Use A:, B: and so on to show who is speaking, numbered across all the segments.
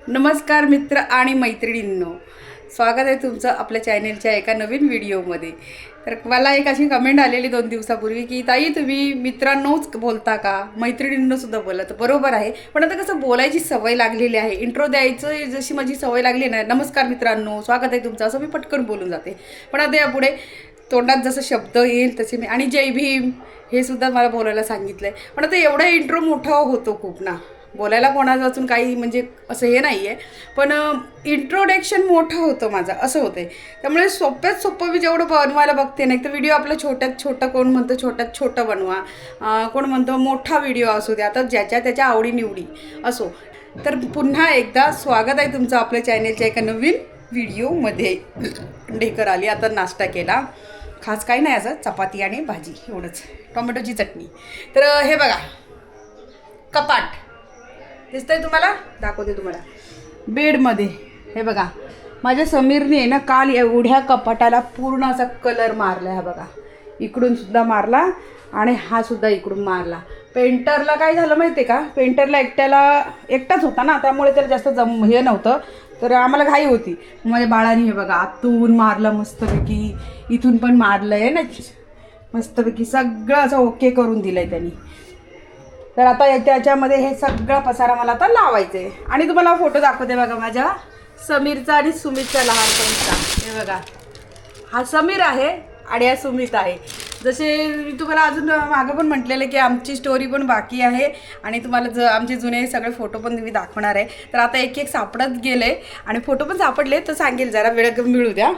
A: नमस्कार मित्र आणि मैत्रिणींनो, स्वागत आहे तुमचं आपल्या चॅनलच्या एका नवीन व्हिडिओमध्ये। तर मला एक अशी कमेंट आलेली 2 दिवसापूर्वी की ताई तुम्ही मित्रांनोच बोलता का, मैत्रिणींना सुद्धा बोलता? तर बरोबर आहे, पण आता कसं बोलायची सवय लागलेली आहे, इंट्रो द्यायचं जशी माझी सवय लागली ना, नमस्कार मित्रांनो स्वागत आहे तुमचं, असं मी पटकन बोलून जाते। पण आता यापुढे तोंडात जसं शब्द येईल तसे मी, आणि जय भीम हे सुद्धा मला बोलायला सांगितलं आहे। पण आता एवढा इंट्रो मोठा होतो खूप ना, बोलायला कोणाचं अजून काही म्हणजे असं हे नाही आहे, पण इंट्रोडक्शन मोठं होतं माझं, असं होतं आहे। त्यामुळे सोप्यात सोपं मी जेवढं बनवायला बघते ना, तर व्हिडिओ आपलं छोट्यात छोटं, कोण म्हणतं छोट्यात छोटं बनवा, कोण म्हणतं मोठा व्हिडिओ असू द्या, आता ज्याच्या त्याच्या आवडीनिवडी असो। तर पुन्हा एकदा स्वागत आहे तुमचं आपल्या चॅनलच्या एका नवीन व्हिडिओमध्ये। ढेकर आली, आता नाश्ता केला, खास काही नाही, असं चपाती आणि भाजी एवढंच, टोमॅटोची चटणी। तर हे बघा कपाट दिसतंय तुम्हाला, दाखवते तुम्हाला बेडमध्ये। हे बघा माझ्या समीरने आहे ना काल एवढ्या कपाटाला पूर्ण असा कलर मारला आहे, बघा इकडून सुद्धा मारला आणि हा सुद्धा इकडून मारला। पेंटरला काय झालं माहिती आहे का, पेंटरला एकटाच होता ना, त्यामुळे त्याला जास्त हे नव्हतं, तर आम्हाला घाई होती। माझ्या बाळाने हे बघा आतून मारलं मस्तपैकी, इथून पण मारलं आहे ना मस्तपैकी, सगळं असं ओके करून दिलं आहे त्यांनी। तर आता त्याच्यामध्ये हे सगळं पसारा मला आता लावायचं आहे। आणि तुम्हाला फोटो दाखवते बघा माझ्या समीरचा आणि सुमितचा लहानपणीचा। हे बघा हा समीर आहे आणि हा सुमित आहे। जसे मी तुम्हाला अजून मागं पण म्हटलेलं की आमची स्टोरी पण बाकी आहे आणि तुम्हाला आमचे जुने सगळे फोटो पण मी दाखवणार आहे। तर आता एक एक सापडत गेले आणि फोटो पण सापडले, तर सांगेल जरा वेळ मिळू द्या।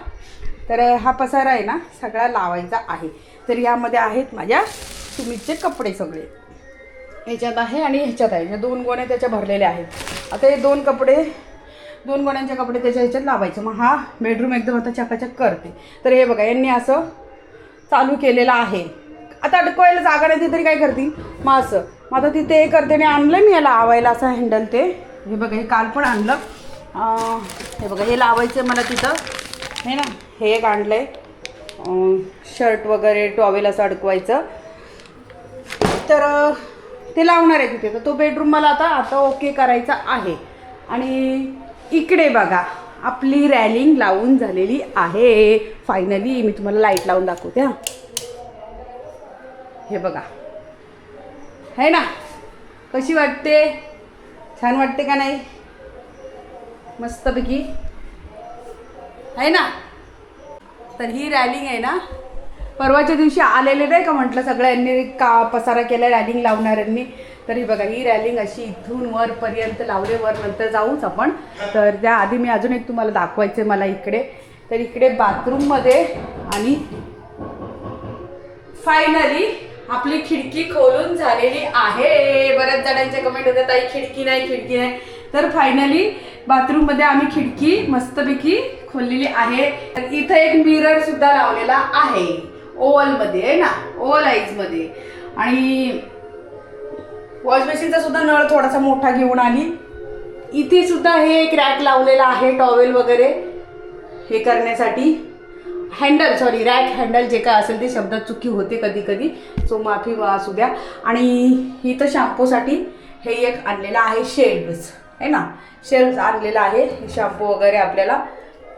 A: तर हा पसारा आहे ना सगळा लावायचा आहे। तर यामध्ये आहेत माझ्या सुमितचे कपडे सगळे, ह्याच्यात आहे आणि ह्याच्यात आहे, ह्या 2 गोण्या त्याच्या भरलेल्या आहेत। आता हे 2 गोण्यांचे कपडे त्याच्या ह्याच्यात लावायचे, मग हा बेडरूम एकदम आता चकाचक करते। तर हे बघा यांनी असं चालू केलेलं आहे, आता अडकवायला जागा नाही तरी काय करतील मग असं, मग आता तिथे हे करते, आणि आणलं मी याला आवायला असं हँडल, ते हे बघा हे काल पण आणलं। हे बघा हे लावायचं मला तिथं, हे ना हे एक आणलं आहे, शर्ट वगैरे टॉवेल असं अडकवायचं, तर ते लावणार आहे तिथे। तर तो बेडरूम मला आता ओके करायचा आहे। आणि इकडे बघा आपली रॅलिंग लावून झालेली आहे फायनली। मी तुम्हाला लाईट लावून दाखवते हां, हे बघा है ना, कशी वाटते, छान वाटते का नाही, मस्तपैकी आहे ना। तर ही रॅलिंग आहे ना, परवाच्या दिवशी आलेले नाही का म्हटलं सगळ्यांनी का पसारा केला रॅलिंग लावणाऱ्यांनी, तर ही बघा ही रॅलिंग अशी इथून वरपर्यंत लावले, वर नंतर जाऊच आपण। तर त्याआधी मी अजून एक तुम्हाला दाखवायचं आहे मला इकडे, तर इकडे बाथरूममध्ये आणि फायनली आपली खिडकी खोलून झालेली आहे। बऱ्याच जणांचे कमेंट होते ताई खिडकी नाही, तर फायनली बाथरूममध्ये आम्ही खिडकी मस्तपैकी खोललेली आहे। तर इथं एक मिरर सुद्धा लावलेला आहे, ओव्हलमध्ये आहे ना, ओव्हल आईजमध्ये। आणि वॉश बेसिनचा सुद्धा नळ थोडासा मोठा घेऊन आली, इथे सुद्धा हे एक रॅक लावलेला आहे टॉवेल वगैरे हे करण्यासाठी, रॅक हँडल, जे काय असेल ते शब्दात चुकी होते कधी कधी, सो माफी असू द्या। आणि इथं शॅम्पूसाठी हे एक आणलेलं आहे शेल्फ्स, आहे ना, शेल्फ्स आणलेला आहे शॅम्पू वगैरे आपल्याला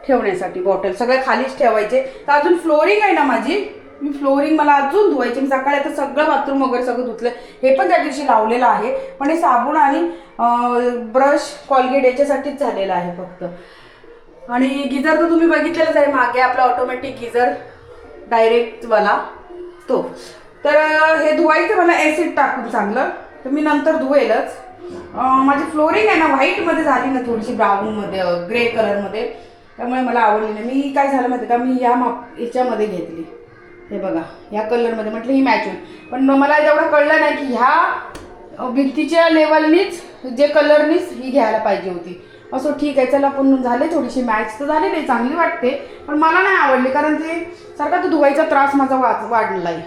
A: ठेवण्यासाठी, बॉटल सगळ्या खालीच ठेवायचे। तर अजून फ्लोरिंग आहे ना माझी, मी फ्लोरिंग मला अजून धुवायची, मी सकाळी आता सगळं बाथरूम वगैरे सगळं धुतलं, हे पण त्या दिवशी लावलेलं आहे, पण हे साबण आणि ब्रश कॉलगेट याच्यासाठीच झालेलं आहे फक्त। आणि गिझर तर तुम्ही बघितलेलंच आहे मागे, आपला ऑटोमॅटिक गिझर डायरेक्टवाला तो। तर हे धुवायचं मला ॲसिड टाकून चांगलं, तर मी नंतर धुवेलच। माझी फ्लोरिंग आहे ना व्हाईटमध्ये झाली ना, थोडीशी ब्राऊनमध्ये ग्रे कलरमध्ये, त्यामुळे मला आवडली नाही। मी काय झालं माहिती का, मी याच्यामध्ये घेतली, हे बघा ह्या कलरमध्ये, म्हटलं ही मॅच होईल, पण मला जेवढं कळलं नाही की ह्या भिंतीच्या लेवलनीच जे कलरनीच ही घ्यायला पाहिजे होती। असं ठीक आहे चला, पण झाले थोडीशी मॅच तर झाली नाही, चांगली वाटते, पण मला नाही आवडली, कारण ते सारखा तो धुवायचा त्रास माझा वाढला आहे।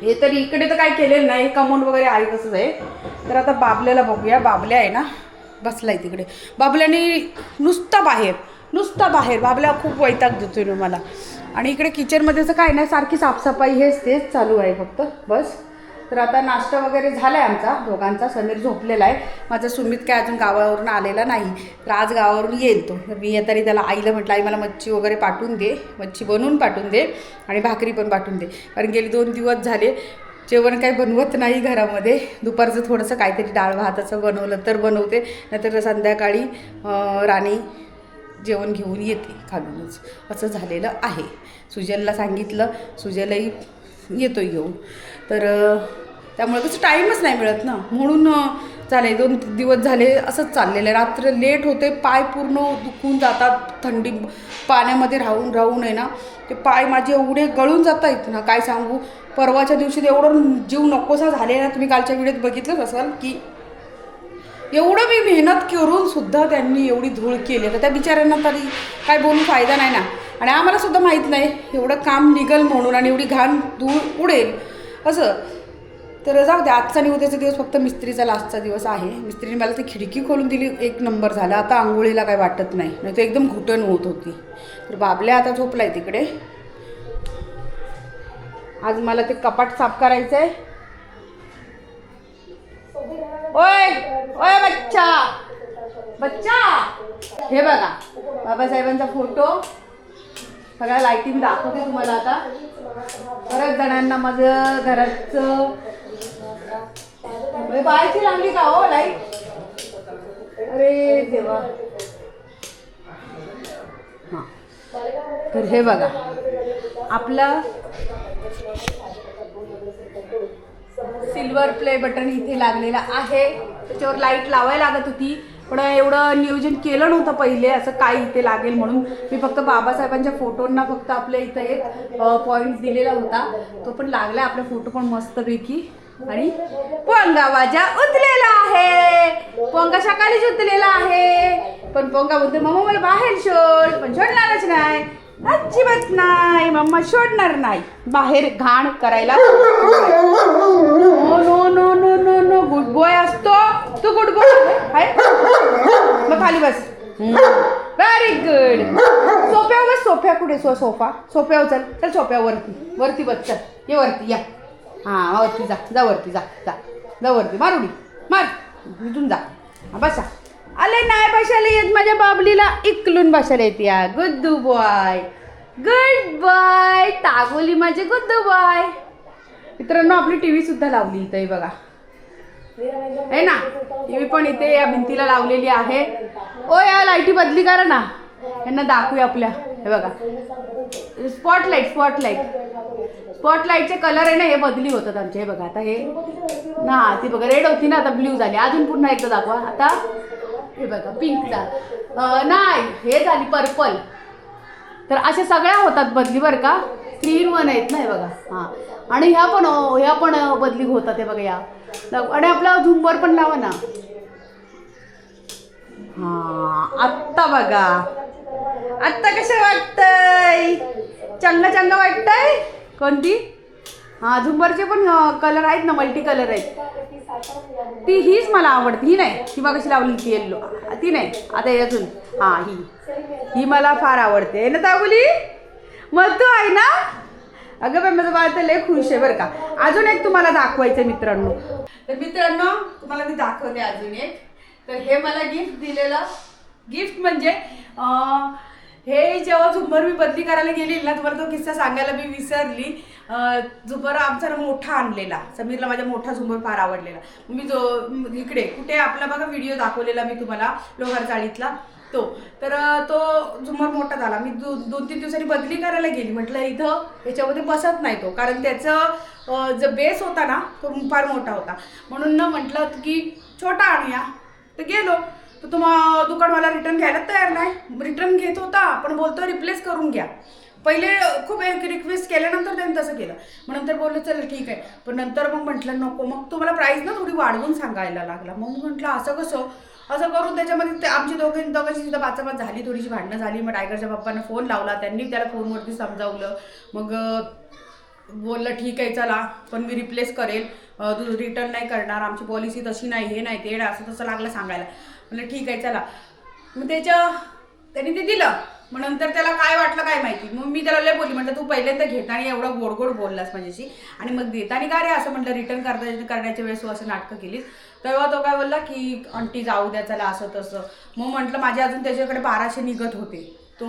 A: हे तरी इकडे तर काय केलेलं नाही, कमोड वगैरे आहे तसंच आहे। तर आता बाबल्याला बघूया, बाबल्या आहे ना बसलाय तिकडे, बाबल्याने नुसता बाहेर बाबल्या खूप वैताग देतोय मला। आणि इकडे किचनमध्ये असं काय नाही, सारखी साफसफाई हेच तेच चालू आहे फक्त बस। तर आता नाश्ता वगैरे झाला आहे आमचा दोघांचा. समीर झोपलेला आहे. माझा सुमित काय अजून गावावरून आलेला नाही, तर आज गावावरून येईल तो. तर मी तरी त्याला आईला म्हटलं, आई मला मच्छी वगैरे पाठवून दे, मच्छी बनवून पाठवून दे आणि भाकरी पण पाठवून दे, कारण गेली 2 दिवस झाले जेवण काही बनवत नाही घरामध्ये. दुपारचं थोडंसं काहीतरी डाळ भाताचं बनवलं तर बनवते, नाहीतर संध्याकाळी राणी जेवण घेऊन येते खालूनच, असं झालेलं आहे. सुजलला सांगितलं, सुजलही येतो घेऊन. तर त्यामुळे कसं टाईमच नाही मिळत ना, म्हणून झाले 2 दिवस झाले असंच चाललेलं आहे. रात्र लेट होते, पाय पूर्ण दुखून जातात, थंडी पाण्यामध्ये राहून राहून आहे ना ते पाय माझे एवढे गळून जात आहेत ना, काय सांगू. परवाच्या दिवशी एवढं जीव नकोसा झाले ना, तुम्ही कालच्या व्हिडिओत बघितलंच असाल की एवढं मी मेहनत करून सुद्धा त्यांनी एवढी धूळ केली. तर त्या बिचाऱ्यांना तरी काय बोलून फायदा नाही ना, आणि आम्हाला सुद्धा माहीत नाही एवढं काम निघल म्हणून आणि एवढी घाण धूळ उडेल असं. तर जाऊ दे, आजचा आणि उद्याचा दिवस फक्त मिस्त्रीचा लास्टचा दिवस आहे. मिस्त्रीने मला ती खिडकी खोलून दिली, 1 नंबर झाला. आता आंघोळीला काय वाटत नाही, नाही तर एकदम घुटण होत होती. तर बाबल्या आता झोपलाय तिकडे. आज मला ते कपाट साफ करायचं आहे. ओय ओय बच्चा बच्चा, हे बघा बाबासाहेबांचा फोटो. सगळ्या लाईटिंग दाखवते तुम्हाला आता. बऱ्याच जणांना माझं घराचं बाहेरची लागली का हो लाईट, अरे देवा. हां, तर हे बघा आपलं सिल्वर प्ले बटन इथे लागलेला आहे. त्याच्यावर लाईट लावायला लागत होती, पण एवढं नियोजन केलं नव्हतं पहिले असं काय इथे लागेल म्हणून. मी फक्त बाबासाहेबांच्या फोटोंना फक्त आपल्या इथं एक पॉईंट दिलेला होता, तो पण लागला. आपला फोटो पण मस्तपैकी. आणि पोंगा माझा उतलेला आहे, पोंगा सकाळीच उतलेला आहे. पण पोंगा बोलते मम्मा मला बाहेर शोध, पण शोधणारच नाही, अजिबात नाही मम्मा, शोधणार नाही बाहेर घाण करायला. No no no no no no, good boy असतो तू, गुड बॉय आहे. मग खाली बस, व्हेरी गुड. सोफ्यावर बस. सोफ्या कुठे? सोफा, सोफ्यावर चल, चल सोफ्यावरती, वरती बस, चल ये वरती या. हां वरती जा, जा वरती, जा जा जा वरती, मारुडी मार, इथून जा, बसा. आले नाही बसायला येत माझ्या बाबलीला, इकलून बसायला येते या. गुड्डू बॉय, गुड बॉय, तागोली माझे गुड्डू बॉय. मित्रांनो आपली टी व्ही सुद्धा लावली इथं, हे बघा आहे ना, टी व्ही पण इथे या भिंतीला लावलेली आहे. ओ या लाईटी बदली करा ना, यांना दाखवूया आपल्या. हे बघा स्पॉटलाईट, स्पॉटलाईटचे कलर आहे ना हे बदली होतात आमचे. हे बघा आता हे ना, ती बघा रेड होती ना, आता ब्ल्यू झाली. अजून पुन्हा एकदा दाखवा. आता हे बघा पिंकचा, नाही हे झाली पर्पल. तर अशा सगळ्या होतात बदली बरं का, 3 in 1 आहेत ना हे बघा. हां, आणि ह्या पण बदली होतात. हे बघा या, आणि आपला झुंबर पण लावा ना. हां आत्ता बघा, आत्ता कसं वाटतंय? चांगलं वाटतंय. कोणती? हां झुंबरचे पण कलर आहेत ना, मल्टी कलर आहेत. हीच मला आवडते. ही नाही, ही बघा कशी लावली ती येल्लो, ती नाही. आता यातून हां ही मला फार आवडते ना तागुली. मग तू आहे ना. अगं बाई माझं बाळ तर लय खुश आहे बरं का. अजून एक तुम्हाला दाखवायचं मित्रांनो. तर मित्रांनो तुम्हाला मी दाखवते अजून एक. तर हे मला गिफ्ट दिलेलं, गिफ्ट म्हणजे हे जेव्हा झुंबर मी बदली करायला गेली ना, तुम्हाला तो किस्सा सांगायला मी विसरली. झुंबर आमचा मोठा आणलेला, समीरला माझ्या मोठा झुंबर फार आवडलेला. मी जो इकडे कुठे आपला बघा व्हिडिओ दाखवलेला मी तुम्हाला लोहार चाळीतला तो. तर तो झुंबर मोठा झाला. मी 2-3 दिवसांनी बदली करायला गेली. म्हटलं इथं ह्याच्यामध्ये बसत नाही तो, कारण त्याचं जो बेस होता ना तो फार मोठा होता. म्हणून ना म्हटलं की छोटा आणूया. तर गेलो तर दुकानवाला रिटर्न घ्यायला तयार नाही. रिटर्न घेत होता पण बोलतो रिप्लेस करून घ्या. पहिले खूप रिक्वेस्ट केल्यानंतर त्यांनी तसं केलं. मग नंतर बोललं चल ठीक आहे, पण नंतर मग म्हटलं नको. मग तुम्हाला प्राईस ना थोडी वाढवून सांगायला लागला. मग म्हटलं असं कसं, असं करून त्याच्यामध्ये आमची दोघांची तिथं बाचाबाच झाली, थोडीशी भांडणं झाली. मग टायगरच्या पप्पांना फोन लावला, त्यांनी त्याला फोनवरती समजावलं. मग बोललं ठीक आहे चला, पण मी रिप्लेस करेल, रिटर्न नाही करणार, आमची पॉलिसी तशी नाही, हे नाही ते असं तसं लागलं सांगायला. म्हणलं ठीक आहे चला. मग त्याच्या त्यांनी ते दिलं. मग नंतर त्याला काय वाटलं काय माहिती. मग मी त्याला लय बोलली, म्हटलं तू पहिल्यांदा घेताना एवढं गोड गोड बोललास माझ्याशी आणि मग देताना का रे असं म्हटलं रिटर्न करण्याच्या वेळेस तू असं नाटकं केलीस. तेव्हा तो काय बोलला की आंटी जाऊ द्या चला असं तसं. मग म्हटलं माझे अजून त्याच्याकडे 1200 निघत होते. तो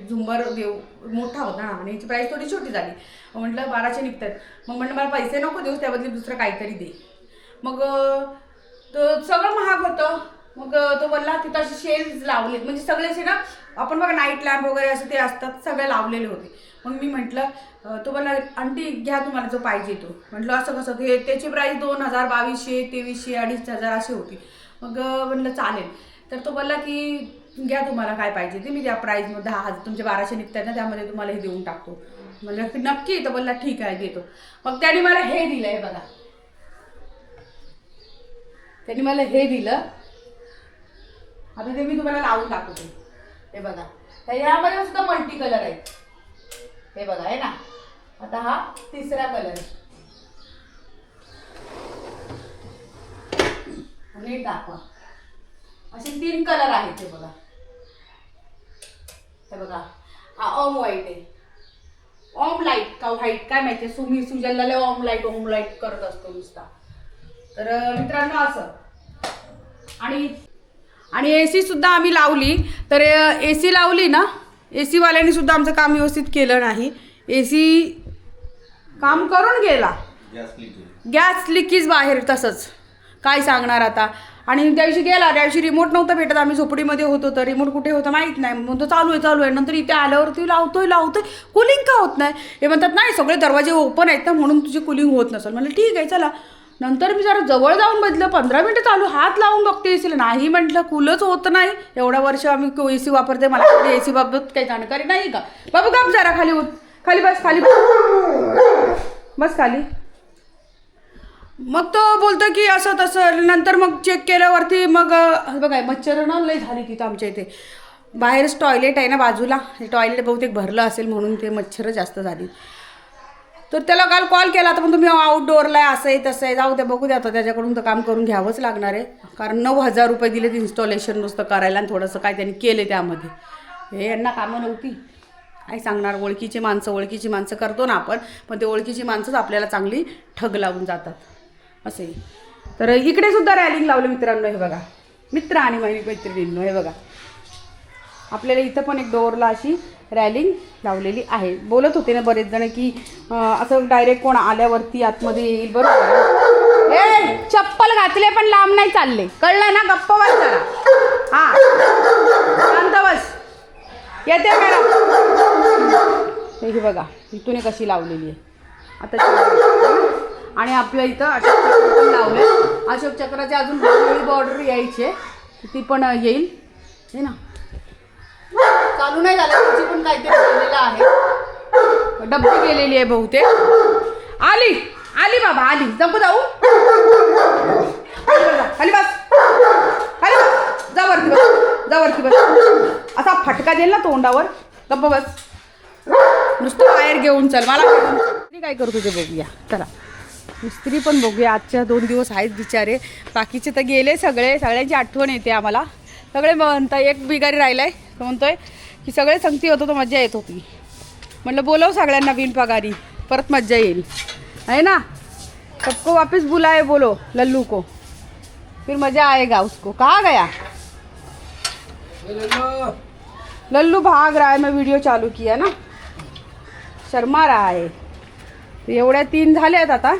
A: झुंबर देव मोठा होता ना आणि याची प्राईस थोडी छोटी झाली. मग म्हटलं 1200 निघतात. मग म्हटलं मला पैसे नको देऊ, त्याबद्दल दुसरं काहीतरी दे. मग तो सगळं महाग होतं. मग तो बोलला तिथं असे शेल्स लावले, म्हणजे सगळे असे ना आपण बघा नाईट लॅम्प वगैरे असे ते असतात, सगळे लावलेले होते. मग मी म्हटलं तो बोलला आंटी घ्या तुम्हाला जो पाहिजे तो. म्हटलं असं कसं, ते त्याची प्राईस 2000, 2200, 2300, 2500 अशी होती. मग म्हटलं चालेल. तर तो बोलला की घ्या तुम्हाला काय पाहिजे ते, मी त्या प्राईजमध्ये 10,000 तुमचे 1200 निघतात ना त्यामध्ये तुम्हाला हे देऊन टाकतो. म्हटलं नक्की. तर बोलला ठीक आहे देतो. मग त्याने मला हे दिलं आहे बघा, त्यांनी मला हे दिलं. आता ते मी तुम्हाला लावून दाखवते. हे बघा, तर यामध्ये सुद्धा मल्टी कलर आहेत. हे बघा आहे ना. आता हा तिसरा कलर आहे. नीट दाखवा. असे 3 कलर आहेत. हे बघा, हे बघा. हा ऑम व्हाईट आहे. ऑम लाईट का व्हाईट काय माहिती. सुजलला ऑम लाईट करत असतो नुसता. तर मित्रांनो असं. आणि AC सुद्धा आम्ही लावली. तर AC लावली ना, AC वाल्याने सुद्धा आमचं काम व्यवस्थित केलं नाही. AC काम करून गेला, गॅस लिकेज बाहेर तसंच. काय सांगणार आता. आणि त्या दिवशी गेला, त्या दिवशी रिमोट नव्हता भेटत. आम्ही झोपडीमध्ये होतो तर रिमोट कुठे होतं माहीत नाही. मग तो चालू आहे. नंतर इथे आल्यावरती लावतोय कूलिंग का होत नाही. हे म्हणतात नाही सगळे दरवाजे ओपन आहेत ना म्हणून तुझी कूलिंग होत नसेल. म्हणलं ठीक आहे चला. नंतर मी जरा जवळ जाऊन बघितलं, 15 मिनिटं चालू, हात लावून बघते एसीला, नाही म्हटलं कूलच होत नाही. एवढ्या वर्ष आम्ही AC वापरते, मला AC बाबत काही जाणकारी नाही का. बाबू गप जरा खाली होत, खाली बस, खाली बस खाली. मग तो बोलतो की असं तसं. नंतर मग चेक केल्यावरती मग बघा मच्छर ना लय झाली तिथं आमच्या इथे. बाहेरच टॉयलेट आहे ना बाजूला, टॉयलेट बहुतेक भरलं असेल म्हणून ते मच्छर जास्त झाली. तर त्याला काल कॉल केला तर पण तुम्ही आउटडोअरला आहे असं आहे तसं आहे. जाऊ द्या बघू द्या. आता त्याच्याकडून तर काम करून घ्यावंच लागणार आहे. कारण 9000 रुपये दिलेत इन्स्टॉलेशन नुसतं करायला आणि थोडंसं काय त्यांनी केले त्यामध्ये. हे यांना कामं नव्हती. काय सांगणार. ओळखीची माणसं करतो ना आपण, पण ते ओळखीची माणसंच आपल्याला चांगली ठग लावून जातात असे. तर इकडे सुद्धा रॅलिंग लावलं मित्रांनो. हे बघा, मित्र आणि मैत्रिणींनो हे बघा. आपल्याला इथं पण एक डोअरला अशी रॅलिंग लावलेली आहे. बोलत होते ना बरेच जण की असं डायरेक्ट कोण आल्यावरती आतमध्ये येईल. बरोबर. ए चप्पल घातले पण लांब नाही चालले, कळलं ना. गप्प बस जरा. हां शांत बस. येते करा. हे बघा इथून कशी लावलेली आहे आता. आणि आपल्या इथं अशोक चक्र पण लावले. अशोक चक्राची अजून वेगळी बॉर्डर यायची आहे, ती पण येईल. हे ना चालू नाही झालं, त्याची पण काहीतरी केलेलं आहे. डब्बी गेलेली आहे बहुतेक. आली बाबा आली. जपू जाऊ. खाली बस, खाली बस. जा वरती बस. असा फटका देईल ना तोंडावर. गप्प बस. नुसतं बाहेर घेऊन चल मला. काय करू तुझे बघूया चला. मिस्त्री पण बघूया. आजच्या 2 दिवस आहेत बिचारे. बाकीचे तर गेले सगळ्यांची आठवण येते आम्हाला. सगळे म्हणता एक बिगारी राहिलाय. तो म्हणतोय की सगळे संगती होतो तो मज्जा येत होती. म्हटलं बोलव सगळ्यांना बिनपगारी, परत मज्जा येईल है ना. सबको वापस बुलाए बोलो लल्लू को, फिर मज़ा आएगा उसको. कहाँ गया लल्लू? भाग रहा है. मैं वीडियो चालू किया ना, शर्मा रहा है. एवढ्या 3 झाल्या आहेत आता.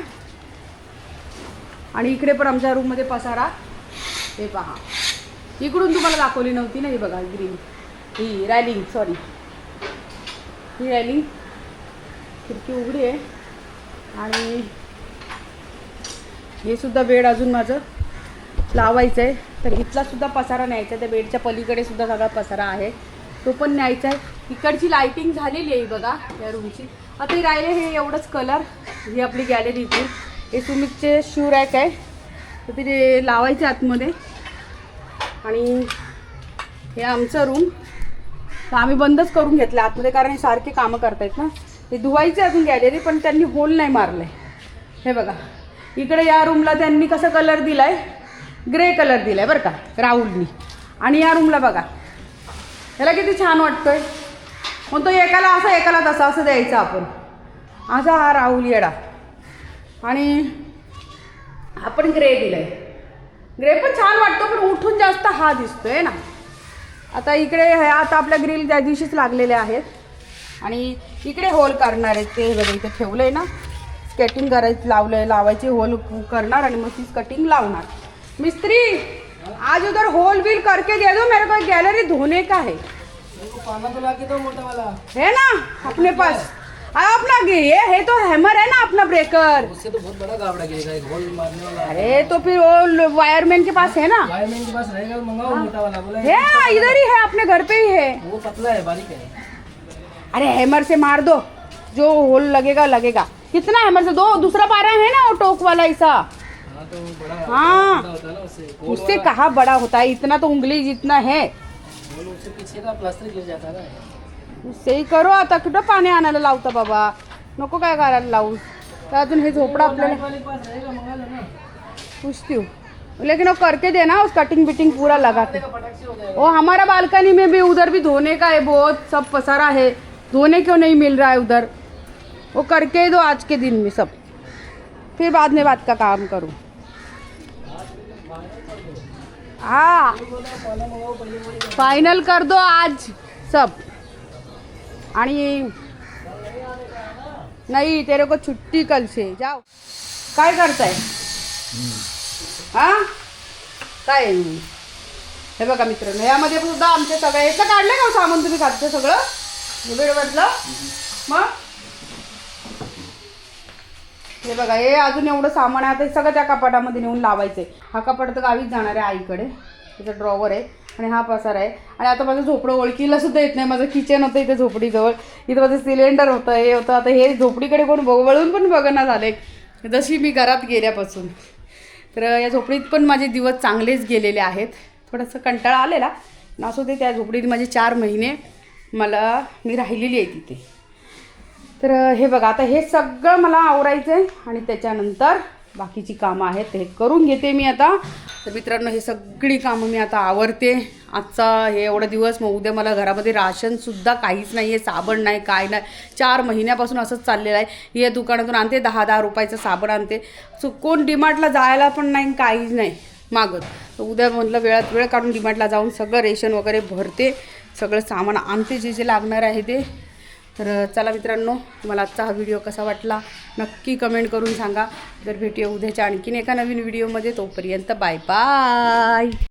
A: आणि इकडे पण आमच्या रूममध्ये पसारा. हे पहा, इकडून तुम्हाला दाखवली नव्हती ना. ही बघा ग्रीन, ही रॅलिंग, सॉरी ही रॅलिंग. खिडकी उघडी आहे. आणि हे सुद्धा बेड अजून माझं लावायचं आहे. तर इथला सुद्धा पसारा न्यायचा आहे. त्या बेडच्या पलीकडे सुद्धा सगळा पसारा आहे, तो पण न्यायचा आहे. इकडची लाईटिंग झालेली आहे बघा या रूमची. आता राहिले हे एवढंच कलर. ही आपली गॅलरीची. हे सुमितचे शू रॅक आहे, तर ते लावायचे आतमध्ये. आणि हे आमचं रूम तर आम्ही बंदच करून घेतलं आतमध्ये, कारण हे सारखे कामं करतायत ना. ते धुवायचे अजून गॅलरी, पण त्यांनी होल नाही मारलं. हे बघा इकडे या रूमला त्यांनी कसा कलर दिला आहे, ग्रे कलर दिला आहे बरं का राहुलनी. आणि या रूमला बघा ह्याला किती छान वाटतोय. मग तो एकाला असं एकाला तसं असं द्यायचं आपण. असा हा राहुल येडा. आणि आपण ग्रे दिलाय. ग्रे पण छान वाटतो पण उठून जास्त हा दिसतोय ना. आता इकडे आता आपल्या ग्रिल त्या दिवशीच लागलेले आहेत आणि इकडे होल करणार आहेत. ते बघा इथे ठेवलं आहे ना, स्केटिंग करायचं लावायची होल करणार आणि मग ती कटिंग लावणार. मिस्त्री आज उधर होल बिल करके दे दो, मेरे को गैलरी धोने का है.
B: पाना तो लाके दो मोटा वाला
A: है ना अपने पास. अपना ये है तो हैमर है ना अपना ब्रेकर.
B: उससे तो बहुत बड़ा गावड़ा गिरेगा, एक होल मारने वाला.
A: अरे तो फिर वो वायरमैन के पास है ना.
B: वायरमैन के पास रहेगा, मंगाओ मोटा वाला. बोला
A: है इधर ही है, अपने घर पे ही है.
B: वो पतला है, बारीक है.
A: अरे हैमर से मार दो, जो होल लगेगा लगेगा. कितना हैमर से दो. दूसरा पारा है ना वो टोक वाला ऐसा.
B: हाँ तो बड़ा
A: हाँ
B: होता है ना उससे.
A: उससे कहाँ बड़ा होता है, इतना तो उंगली जितना है.
B: होल उससे पीछे का प्लास्टर गिर जाता है ना.
A: उससे ही करो. आता कुठं पाणी आणायला लावता बाबा, नको काय करायला लावू. तर अजून हे झोपडा आपल्याला
B: वाले पास रहेगा, मंगा लेना.
A: पूछती हूँ, लेकिन वो करके देना उस कटिंग बिटिंग पूरा लगा के.
B: फटाक से हो जाएगा.
A: वो हमारा बालकनी में भी उधर भी धोने का है, बहुत सब पसारा है. धोने क्यों नहीं मिल रहा है उधर. वो करके दो आज के दिन में सब, फिर बाद में बात का काम करूँ. हाँ फाइनल कर दो आज सब. आणि नहीं तेरे को छुट्टी कल से. जाओ. काय करताय हा काय. हे बघा मित्रांनो, यामध्ये सुद्धा आमचे सगळे याचं काढलं का सामान तुम्ही खातं सगळं बेडमधलं. मग हे बघा, हे अजून एवढं सामान आहे. आता हे सगळं त्या कपाटामध्ये नेऊन लावायचं आहे. हा कपाट तर गावीच जाणार आहे आईकडे. त्याचा ड्रॉवर आहे आणि हा पसार आहे. आणि आता माझं झोपडं ओळखीला सुद्धा येत नाही. माझं किचन होतं इथे झोपडीजवळ, इथं माझं सिलेंडर होतं, हे होतं. आता हे झोपडीकडे कोण वळून पण बघणं झालं आहे जशी मी घरात गेल्यापासून. तर या झोपडीत पण माझे दिवस चांगलेच गेलेले आहेत. थोडंसं कंटाळा आलेला असू दे. त्या झोपडीत माझे 4 महिने मी राहिलेली आहे तिथे. तर हे बघा, आता हे सगळं मला आवरायचं आहे आणि त्याच्यानंतर बाकीची कामं आहेत ते करून घेते मी आता. तर मित्रांनो, हे सगळी कामं मी आता आवरते. आजचा हे एवढा दिवस. मग उद्या मला घरामध्ये राशनसुद्धा काहीच नाही आहे, साबण नाही, काय नाही. 4 महिन्यापासून असंच चाललेलं आहे. हे दुकानातून आणते 10-10 रुपयाचं साबण आणते. सो कोण डीमार्टला जायला पण नाही, काहीच नाही मागत. तर उद्या म्हटलं वेळात वेळ काढून डीमार्टला जाऊन सगळं रेशन वगैरे भरते, सगळं सामान आणते जे जे लागणार आहे ते. तर चला मित्रांनो, तुम्हाला आजचा हा व्हिडिओ कसा वाटला नक्की कमेंट करून सांगा. तर भेटूया उद्याच्या आणखीन एका नवीन व्हिडिओमध्ये. तोपर्यंत बाय बाय.